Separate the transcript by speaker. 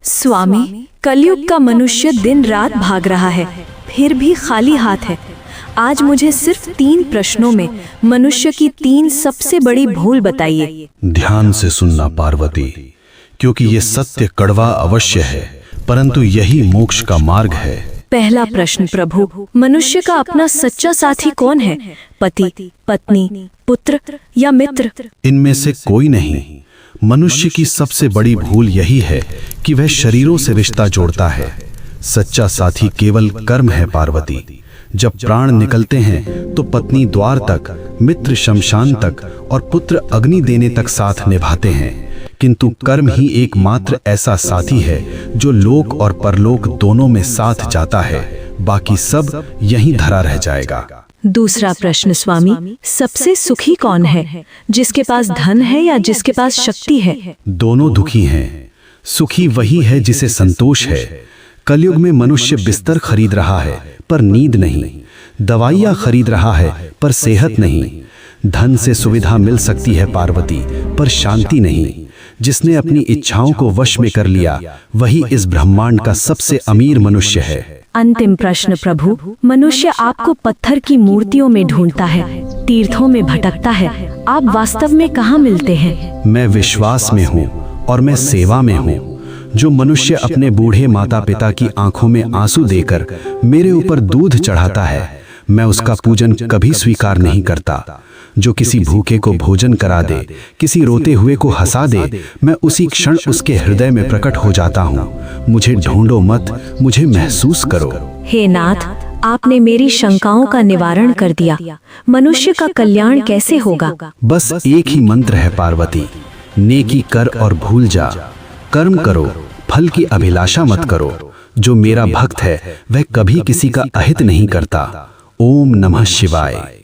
Speaker 1: स्वामी, कलयुग का मनुष्य दिन रात भाग रहा है, फिर भी खाली हाथ है। आज मुझे सिर्फ 3 प्रश्नों में मनुष्य की 3 सबसे बड़ी भूल बताइए।
Speaker 2: ध्यान से सुनना पार्वती, क्योंकि ये सत्य कड़वा अवश्य है, परंतु यही मोक्ष का मार्ग है।
Speaker 1: पहला प्रश्न प्रभु, मनुष्य का अपना सच्चा साथी कौन है? पति, पत्नी, पुत्र या मित्र?
Speaker 2: इनमें से कोई नहीं। मनुष्य की सबसे बड़ी भूल यही है कि वह शरीरों से रिश्ता जोड़ता है। सच्चा साथी केवल कर्म है पार्वती। जब प्राण निकलते हैं तो पत्नी द्वार तक, मित्र शमशान तक और पुत्र अग्नि देने तक साथ निभाते हैं, किंतु कर्म ही एकमात्र ऐसा साथी है जो लोक और परलोक दोनों में साथ जाता है। बाकी सब यहीं धरा रह जाएगा।
Speaker 1: दूसरा प्रश्न स्वामी, सबसे सुखी कौन है? जिसके पास धन है या जिसके पास शक्ति है?
Speaker 2: दोनों दुखी हैं। सुखी वही है जिसे संतोष है। कलयुग में मनुष्य बिस्तर खरीद रहा है पर नींद नहीं, दवाइयाँ खरीद रहा है पर सेहत नहीं। धन से सुविधा मिल सकती है पार्वती, पर शांति नहीं। जिसने अपनी इच्छाओं को वश में कर लिया वही इस ब्रह्मांड का सबसे अमीर मनुष्य है।
Speaker 1: अंतिम प्रश्न प्रभु, मनुष्य आपको पत्थर की मूर्तियों में ढूंढता है, तीर्थों में भटकता है, आप वास्तव में कहाँ मिलते हैं?
Speaker 2: मैं विश्वास में हूँ और मैं सेवा में हूँ। जो मनुष्य अपने बूढ़े माता पिता की आंखों में आंसू देकर मेरे ऊपर दूध चढ़ाता है, मैं उसका पूजन कभी स्वीकार नहीं करता। जो किसी भूखे को भोजन करा दे, किसी रोते हुए को हंसा दे, मैं उसी क्षण उसके हृदय में प्रकट हो जाता हूँ। मुझे ढूंढो मत, मुझे महसूस करो।
Speaker 1: हे नाथ, आपने मेरी शंकाओं का निवारण कर दिया। मनुष्य का कल्याण कैसे होगा?
Speaker 2: बस एक ही मंत्र है पार्वती, नेकी कर और भूल जा। कर्म करो, फल की अभिलाषा मत करो। जो मेरा भक्त है वह कभी किसी का अहित नहीं करता। ओम नमः शिवाय।